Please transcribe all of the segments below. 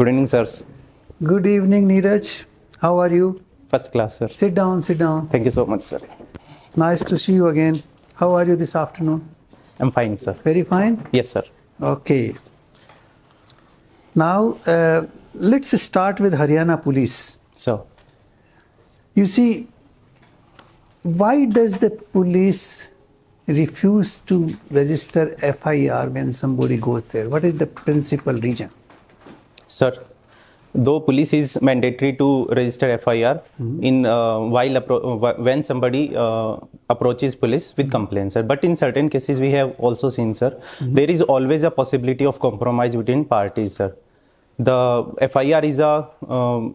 Good evening, sirs. Good evening, Neeraj. How are you? First class, sir. Sit down, sit down. Thank you so much, sir. Nice to see you again. How are you this afternoon? I'm fine, sir. Very fine? Yes, sir. Okay. Now, let's start with Haryana Police. So, You see, why does the police refuse to register FIR when somebody goes there? What is the principal reason? sir, though police is mandatory to register FIR in when somebody approaches police with complaints, sir. But in certain cases, we have also seen, sir, there is always a possibility of compromise between parties, sir. The FIR is a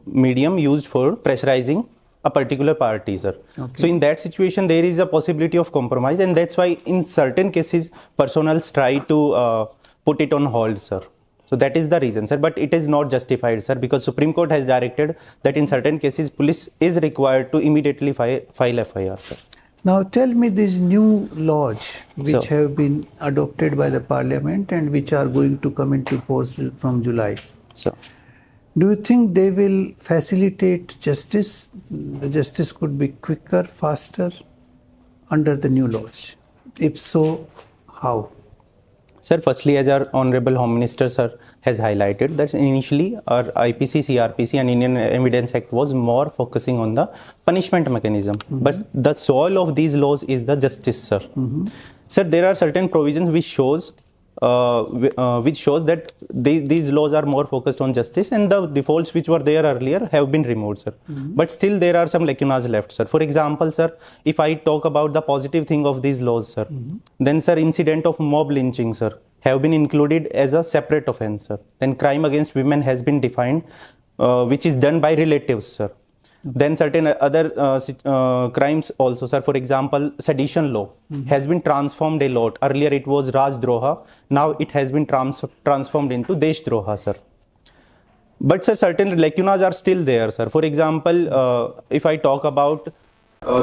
medium used for pressurizing a particular party, sir. Okay. So in that situation, there is a possibility of compromise, and that's why in certain cases, personals try to put it on hold, sir. So that is the reason, sir. But it is not justified, sir, because Supreme Court has directed that in certain cases, police is required to immediately file FIR, sir. Now tell me these new laws which So- have been adopted by the parliament and which are going to come into force from July. So, Do you think they will facilitate justice? The justice could be quicker, faster under the new laws. If so, how? sir, firstly, as our Honorable Home Minister, sir, has highlighted that initially our IPC, CRPC and Indian Evidence Act was more focusing on the punishment mechanism. But the soul of these laws is the justice, sir. Sir, there are certain provisions which shows that these laws are more focused on justice, and the defaults which were there earlier have been removed, sir. But still there are some lacunas left, sir. For example, sir, if I talk about the positive thing of these laws, sir, then, sir, incident of mob lynching, sir, have been included as a separate offense, sir. Then crime against women has been defined, which is done by relatives, sir. Then certain other crimes also, sir. For example, sedition law has been transformed a lot. Earlier it was Rajdroha. Now it has been transformed into Deshdroha, sir. But, sir, certain lacunas are still there, sir. For example, if I talk about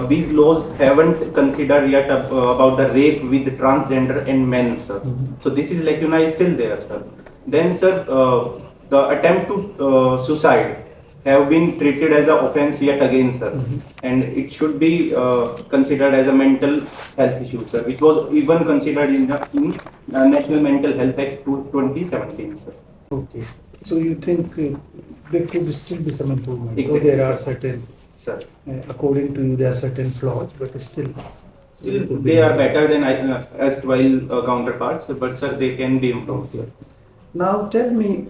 these laws haven't considered yet about the rape with transgender and men, sir. So this is lacuna is still there, sir. Then, sir, the attempt to suicide have been treated as an offense yet again, sir, and it should be considered as a mental health issue, sir, which was even considered in the National Mental Health Act 2017, sir. Okay. So you think there could still be some improvement? Exactly, There are sir. certain, Sir, according to you, there are certain flaws, but still they are better than erstwhile counterparts, but, sir, they can be improved, sir. Now tell me,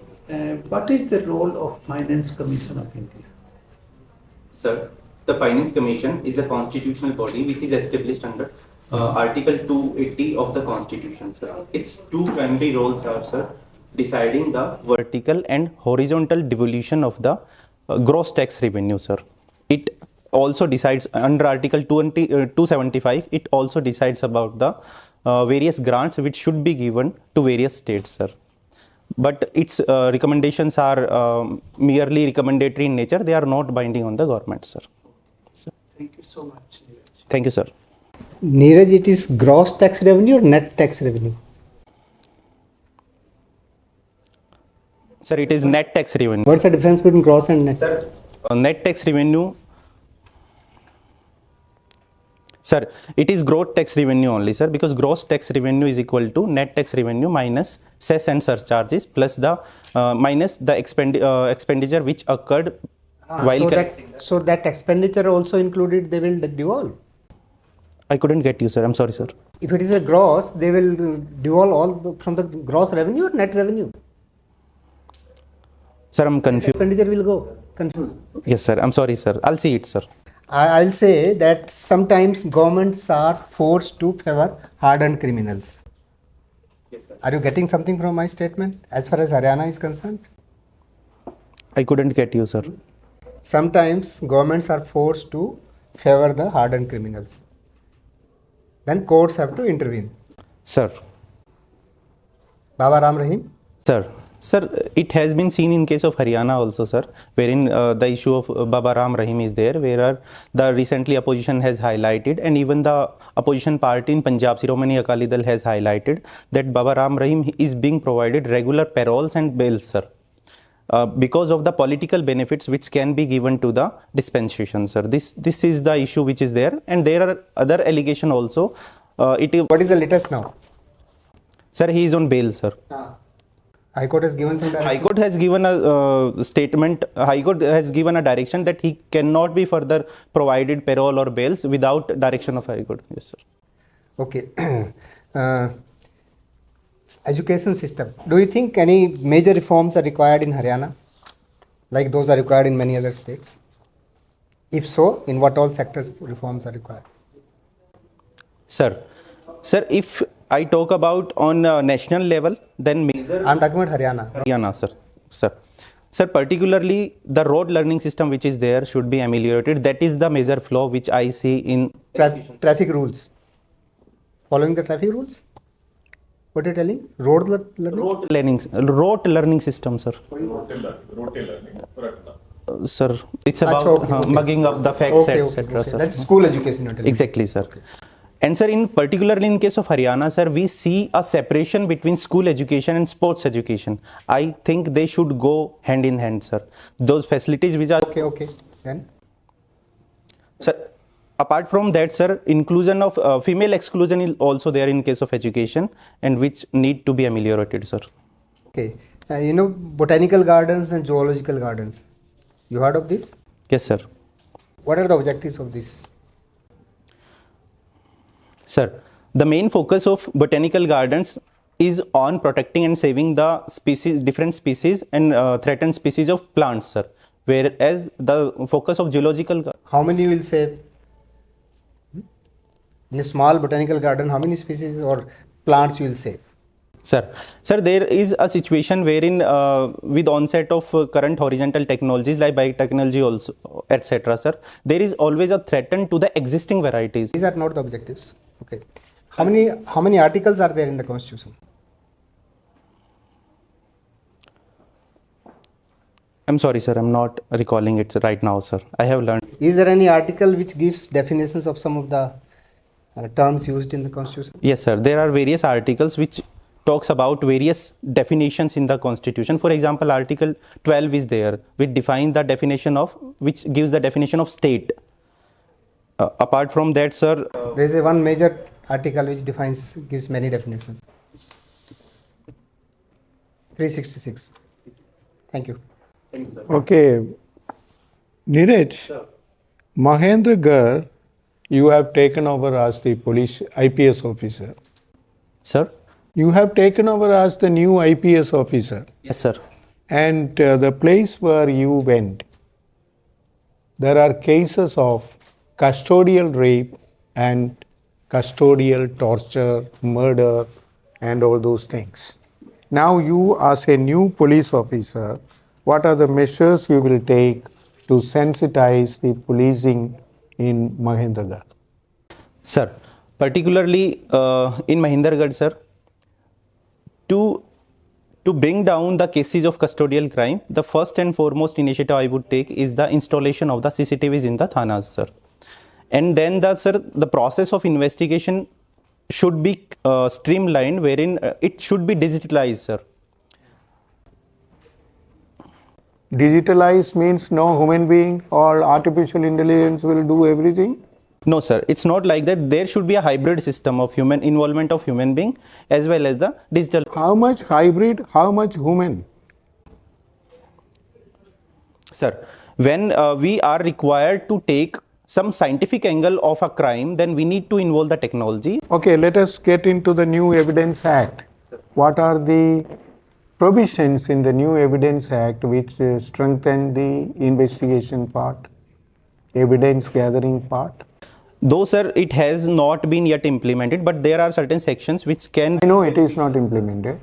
what is the role of Finance Commission of India? Sir, the Finance Commission is a constitutional body which is established under Article 280 of the Constitution, sir. Its two primary roles are, sir, deciding the vertical and horizontal devolution of the gross tax revenue, sir. It also decides under Article 275, it also decides about the various grants which should be given to various states, sir. But its recommendations are merely recommendatory in nature. They are not binding on the government, sir. Thank you so much. Neeraj. Thank you, sir. Neeraj, it is gross tax revenue or net tax revenue? Sir, it is net tax revenue. What's the difference between gross and net? Sir, net tax revenue. Sir, it is gross tax revenue only, sir, because gross tax revenue is equal to net tax revenue minus cess and surcharges plus the minus the expenditure which occurred while. So that expenditure also included, they will devolve. I couldn't get you, sir. I'm sorry, sir. If it is a gross, they will devolve all from the gross revenue or net revenue. Sir, I'm confused. Expenditure will go. Confused. Yes, sir. I'm sorry, sir. I'll see it, sir. I'll say that sometimes governments are forced to favor hardened criminals. Yes, sir. Are you getting something from my statement as far as Haryana is concerned? I couldn't get you, sir. Sometimes governments are forced to favor the hardened criminals. Then courts have to intervene. Sir. Baba Ram Rahim? Sir. Sir, it has been seen in case of Haryana also, sir, wherein the issue of Baba Ram Rahim is there, where the recently opposition has highlighted, and even the opposition party in Punjab, Shiromani Akali Dal, has highlighted that Baba Ram Rahim is being provided regular paroles and bails, sir. because of the political benefits which can be given to the dispensation, sir. This is the issue which is there, and there are other allegation also. What is the latest now? Sir, he is on bail, sir. High Court has given some direction. High Court has given a statement. High Court has given a direction that he cannot be further provided parole or bails without direction of High Court. Yes, sir. Okay. Education system. Do you think any major reforms are required in Haryana, like those are required in many other states? If so, in what all sectors reforms are required? Sir, if I talk about on national level, then major. I'm talking about Haryana. Sir, particularly the road learning system which is there should be ameliorated. That is the major flaw which I see in Traffic rules. Following the traffic rules? What are you telling? Road learning? Road learning system, sir. Sir, it's about mugging up the facts, etc. Sir. That's school education. You're telling. Exactly, sir. Okay. And sir, particularly in case of Haryana, sir, we see a separation between school education and sports education. I think they should go hand in hand, sir. Those facilities which are... Okay. Then? Sir, apart from that, sir, inclusion of female exclusion is also there in case of education, and which need to be ameliorated, sir. Okay. Botanical gardens and zoological gardens. You heard of this? Yes, sir. What are the objectives of this? Sir, the main focus of botanical gardens is on protecting and saving the different species and threatened species of plants, sir. Whereas the focus of zoological... How many will save? In a small botanical garden, how many species or plants you will save? Sir, there is a situation wherein with onset of current horizontal technologies like biotechnology also, etc., sir, there is always a threat to the existing varieties. These are not the objectives. Okay. How many articles are there in the Constitution? I'm sorry, sir. I'm not recalling it right now, sir. I have learned. Is there any article which gives definitions of some of the terms used in the Constitution? Yes, sir. There are various articles which talks about various definitions in the Constitution. For example, Article 12 is there, which defines the definition of, which gives the definition of state. Apart from that, sir, there is one major article which gives many definitions. 366. Thank you. Okay. Neeraj, Mahendragarh, you have taken over as the police IPS officer. Sir? You have taken over as the new IPS officer. Yes, sir. And the place where you went, there are cases of custodial rape and custodial torture, murder, and all those things. Now you, as a new police officer, what are the measures you will take to sensitize the policing in Mahendragarh? Sir, particularly in Mahendragarh, sir, to bring down the cases of custodial crime, the first and foremost initiative I would take is the installation of the CCTVs in the thanas, sir. And then the process of investigation should be streamlined, wherein it should be digitalized, sir. Digitalized means no human being or artificial intelligence will do everything? No, sir. It's not like that. There should be a hybrid system of human involvement of human being as well as the digital. How much hybrid, how much human? Sir, when we are required to take some scientific angle of a crime, then we need to involve the technology. Okay, let us get into the New Evidence Act. What are the provisions in the New Evidence Act which strengthen the investigation part, evidence gathering part? Though, sir, it has not been yet implemented, but there are certain sections which can... I know it is not implemented.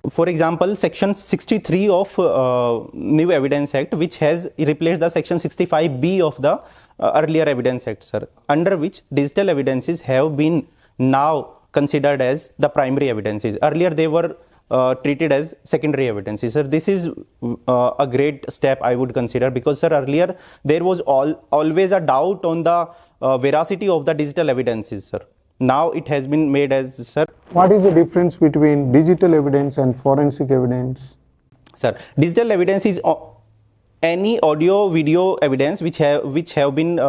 For example, section 63 of New Evidence Act, which has replaced the section 65B of the earlier Evidence Act, sir, under which digital evidences have been now considered as the primary evidences. Earlier, they were treated as secondary evidences. Sir, this is a great step I would consider, because, sir, earlier there was always a doubt on the veracity of the digital evidences, sir. Now it has been made as, sir. What is the difference between digital evidence and forensic evidence? Sir, digital evidence is any audio video evidence which have been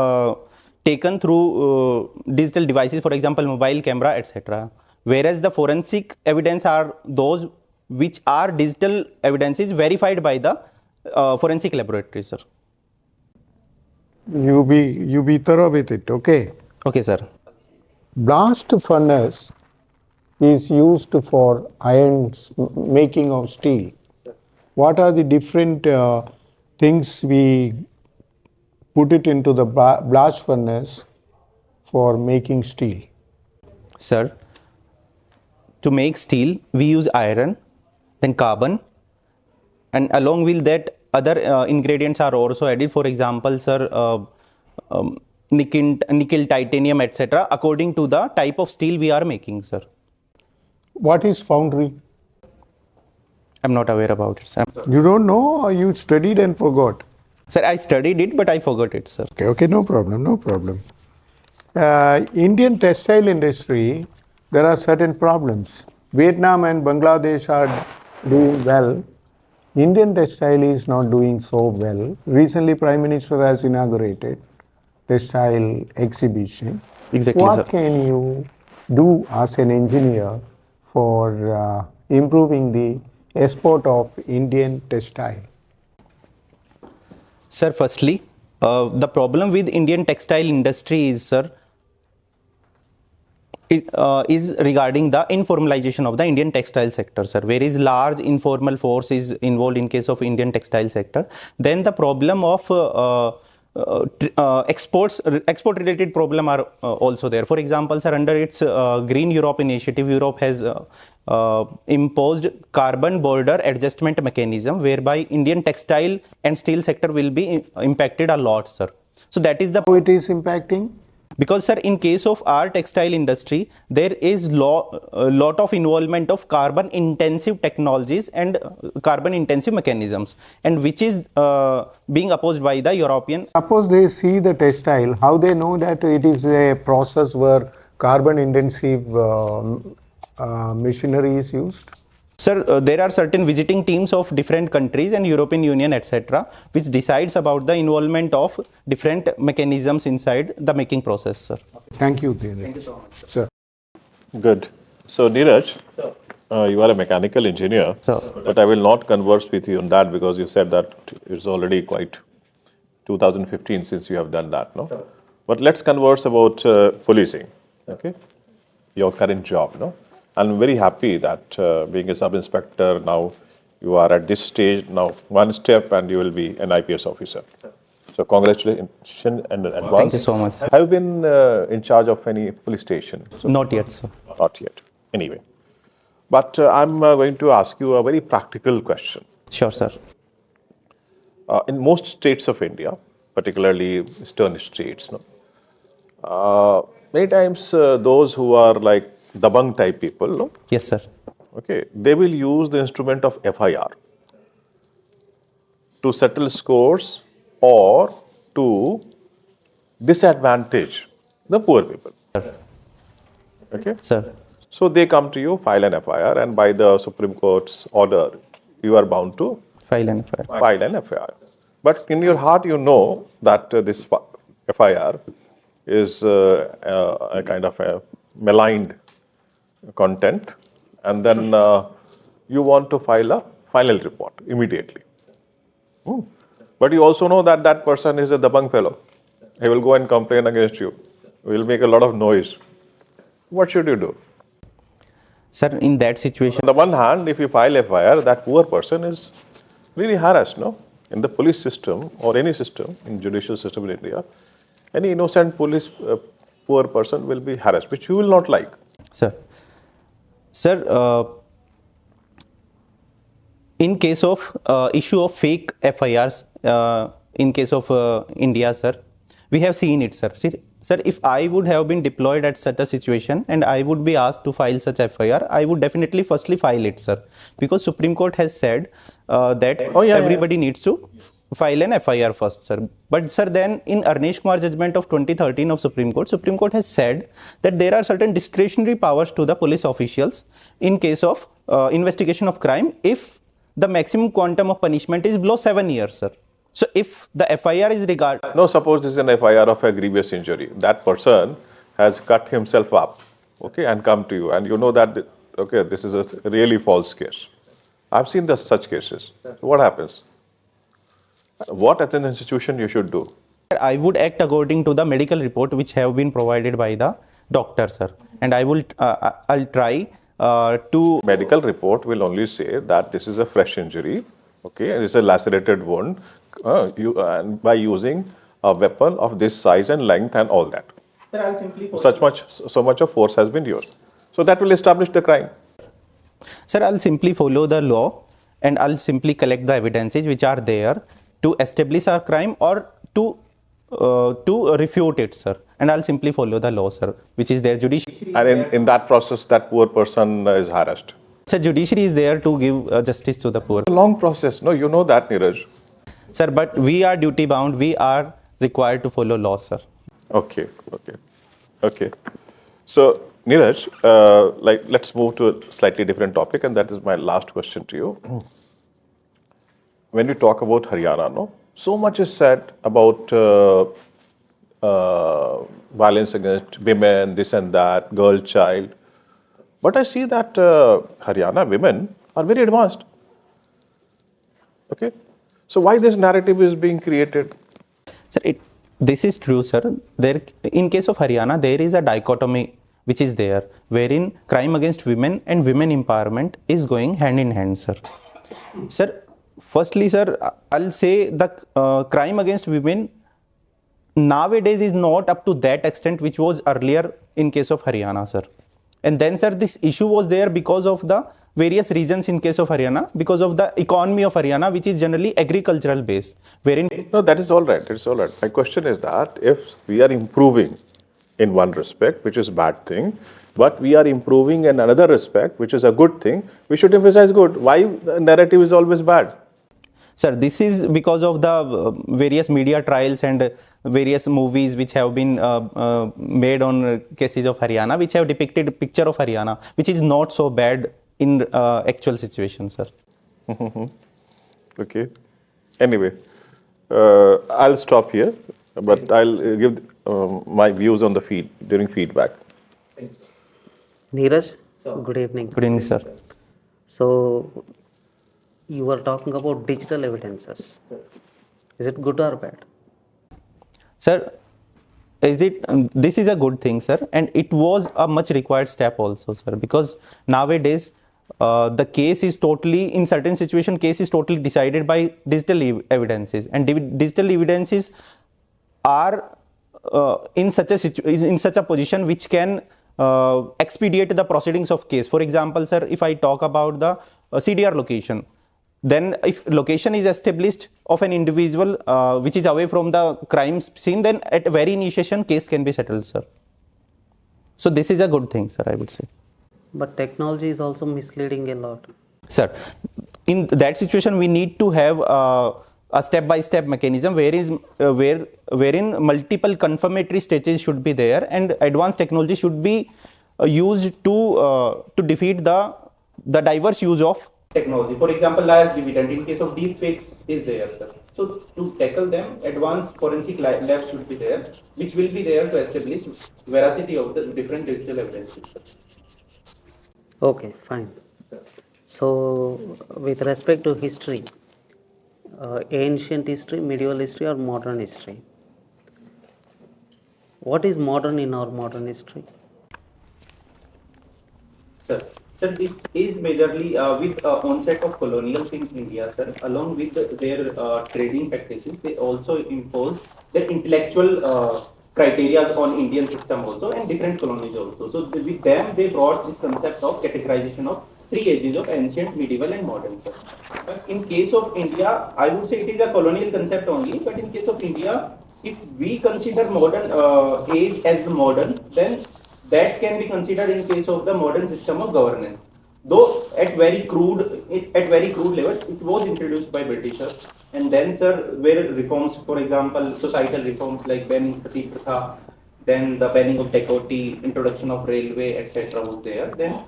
taken through digital devices, for example mobile camera, etc. Whereas the forensic evidence are those which are digital evidences verified by the forensic laboratory, sir. You be thorough with it, okay? Okay, sir. Blast furnace is used for making of steel. What are the different things we put it into the blast furnace for making steel? Sir, to make steel we use iron, then carbon, and along with that other ingredients are also added. For example, sir, nickel, titanium, etc. according to the type of steel we are making, sir. What is foundry? I'm not aware about it, sir. You don't know, or you studied and forgot? Sir, I studied it, but I forgot it, sir. Okay, no problem. Indian textile industry, there are certain problems. Vietnam and Bangladesh are doing well. Indian textile is not doing so well. Recently, Prime Minister has inaugurated textile exhibition. Exactly, what sir. can you do as an engineer for improving the export of Indian textile? Sir, firstly, the problem with Indian textile industry is, sir, is regarding the informalization of the Indian textile sector, sir. Whereas large informal force is involved in case of Indian textile sector. Then the problem of export related problem are also there. For example, sir, under its Green Europe initiative, Europe has imposed carbon border adjustment mechanism, whereby Indian textile and steel sector will be impacted a lot, sir. So that is the How it is impacting? Because, sir, in case of our textile industry, there is a lot of involvement of carbon intensive technologies and carbon intensive mechanisms, and which is being opposed by the European. Suppose they see the textile, how they know that it is a process where carbon intensive machinery is used? Sir, there are certain visiting teams of different countries and European Union, etc., which decides about the involvement of different mechanisms inside the making process, sir. Thank you, Neeraj. Thank you so much, sir. Good. So, Neeraj, you are a mechanical engineer, but I will not converse with you on that because you said that it's already quite 2015 since you have done that, no? But let's converse about policing, okay? Your current job, no? I'm very happy that being a sub-inspector now, you are at this stage now, one step and you will be an IPS officer. So congratulations and advance. Thank you so much, sir. Have you been in charge of any police station? Not yet, sir. Not yet. Anyway. But I'm going to ask you a very practical question. Sure, sir. In most states of India, particularly eastern states, no, many times those who are like dabang type people, no? Yes, sir. Okay, they will use the instrument of FIR to settle scores or to disadvantage the poor people. Okay? Sir. So they come to you, file an FIR, and by the Supreme Court's order, you are bound to File an FIR. file an FIR. But in your heart, you know that this FIR is a kind of a maligned content, and then you want to file a final report immediately. But you also know that that person is a dabang fellow. He will go and complain against you. He will make a lot of noise. What should you do? Sir, in that situation, On the one hand, if you file FIR, that poor person is really harassed, no? In the police system or any system, in judicial system in India, any innocent police poor person will be harassed, which you will not like. Sir, in case of issue of fake FIRs, in case of India, sir, we have seen it, sir. See, sir, if I would have been deployed at such a situation and I would be asked to file such FIR, I would definitely firstly file it, sir, because Supreme Court has said that everybody needs to file an FIR first, sir. But sir, then in Arnesh Kumar judgment of 2013 of Supreme Court has said that there are certain discretionary powers to the police officials in case of investigation of crime if the maximum quantum of punishment is below 7 years, sir. So if the FIR is regarded... No, suppose this is an FIR of a grievous injury. That person has cut himself up, okay, and come to you, and you know that, okay, this is a really false case. I've seen such cases. What happens? What as an institution you should do? I would act according to the medical report which have been provided by the doctor, sir. And I'll try to... Medical report will only say that this is a fresh injury, okay, and it's a lacerated wound, and by using a weapon of this size and length and all that. Sir, I'll simply... So much of force has been used. So that will establish the crime. Sir, I'll simply follow the law and I'll simply collect the evidences which are there to establish our crime or to refute it, sir. And I'll simply follow the law, sir, which is there. Judiciary. And in that process, that poor person is harassed. Sir, judiciary is there to give justice to the poor. A long process. No, you know that, Neeraj. Sir, but we are duty bound. We are required to follow law, sir. Okay. So, Neeraj, let's move to a slightly different topic, and that is my last question to you. When we talk about Haryana, no, so much is said about violence against women, this and that, girl, child. But I see that Haryana women are very advanced. Okay, so why this narrative is being created? Sir, this is true, sir. In case of Haryana, there is a dichotomy which is there, wherein crime against women and women empowerment is going hand in hand, sir. Sir, firstly, sir, I'll say the crime against women nowadays is not up to that extent which was earlier in case of Haryana, sir. And then, sir, this issue was there because of the various reasons in case of Haryana, because of the economy of Haryana, which is generally agricultural based, wherein... No, that is all right. It's all right. My question is that if we are improving in one respect, which is a bad thing, but we are improving in another respect, which is a good thing, we should emphasize good. Why the narrative is always bad? Sir, this is because of the various media trials and various movies which have been made on cases of Haryana, which have depicted a picture of Haryana, which is not so bad in actual situation, sir. Okay. Anyway, I'll stop here, but I'll give my views on the during feedback. Neeraj, good evening. Good evening, sir. So, you were talking about digital evidences. Is it good or bad? Sir, this is a good thing, sir, and it was a much required step also, sir, because nowadays the case is totally, in certain situation, case is totally decided by digital evidences, and digital evidences are in such a position which can expedite the proceedings of case. For example, sir, if I talk about the CDR location, then if location is established of an individual which is away from the crime scene, then at very initiation case can be settled, sir. So this is a good thing, sir, I would say. But technology is also misleading a lot. Sir, in that situation we need to have a step-by-step mechanism wherein multiple confirmatory stages should be there, and advanced technology should be used to defeat the diverse use of technology. For example, liars dividend in case of deep fakes is there, sir. So to tackle them, advanced forensic labs should be there, which will be there to establish veracity of the different digital evidences, sir. Okay, fine. So, with respect to history, ancient history, medieval history, or modern history, what is modern in our modern history? Sir, this is majorly with onset of colonials in India, sir. Along with their trading practices, they also impose their intellectual criteria on Indian system also, and different colonies also. So with them, they brought this concept of categorization of three ages of ancient, medieval, and modern, sir. But in case of India, I would say it is a colonial concept only. But in case of India, if we consider modern age as the modern, then that can be considered in case of the modern system of governance. Though at very crude levels, it was introduced by Britishers, and then, sir, where reforms, for example, societal reforms like banning sati pratha, then the banning of dacoity, introduction of railway, etc., was there. Then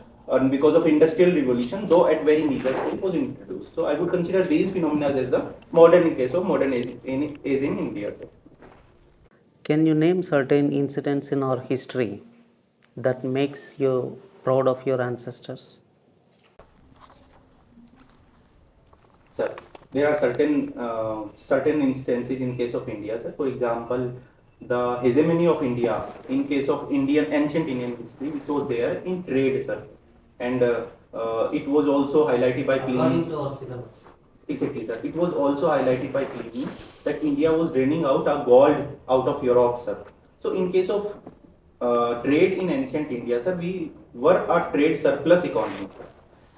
because of industrial revolution, though at very meager scale, was introduced. So I would consider these phenomena as the modern case of modern age in India. Can you name certain incidents in our history that makes you proud of your ancestors? Sir, there are certain instances in case of India, sir. For example, the hegemony of India in case of ancient Indian history, which was there in trade, sir, and it was also highlighted by Pliny. Exactly, sir. It was also highlighted by Pliny that India was draining out a gold out of Europe, sir. So, in case of trade in ancient India, sir, we were a trade surplus economy.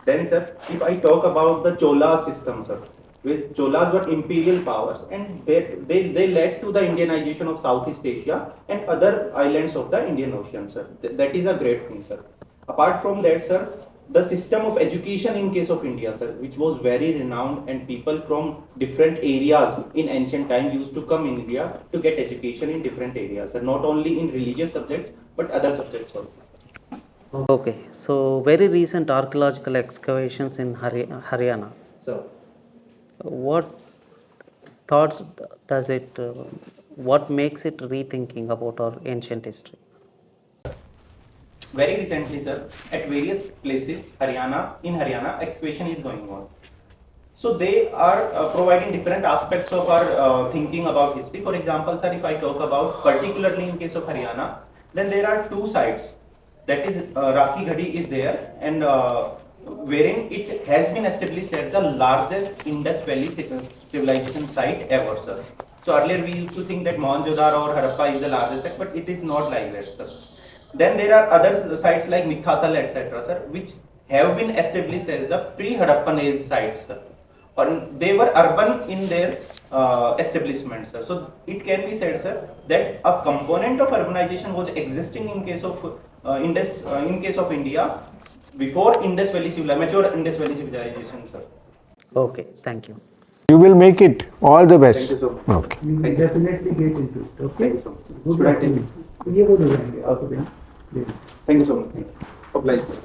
Then, sir, if I talk about the Chola system, sir, with Cholas were imperial powers, and they led to the Indianization of Southeast Asia and other islands of the Indian Ocean, sir. That is a great thing, sir. Apart from that, sir, the system of education in case of India, sir, which was very renowned, and people from different areas in ancient time used to come in India to get education in different areas, sir, not only in religious subjects but other subjects also. Okay, so very recent archaeological excavations in Haryana. So, What thoughts does it, what makes it rethinking about our ancient history? very recently, sir, at various places, in Haryana, excavation is going on. So they are providing different aspects of our thinking about history. For example, sir, if I talk about particularly in case of Haryana, then there are two sites. That is, Rakhi Ghadi is there, and wherein it has been established as the largest Indus Valley civilization site ever, sir. So earlier we used to think that Mohenjo-daro or Harappa is the largest site, but it is not like that, sir. Then there are other sites like Mikhatal, etc., sir, which have been established as the pre-Harappan age sites, sir. Or they were urban in their establishment, sir. So it can be said, sir, that a component of urbanization was existing in case of in case of India before Indus Valley mature Indus Valley civilization, sir. Okay, thank you. You will make it. All the best. Thank you so much. Okay. You will definitely get into it. Okay. Thank you so much. Good luck. ये वो हो जाएंगे. Okay. Thank you so much. Obliged, sir.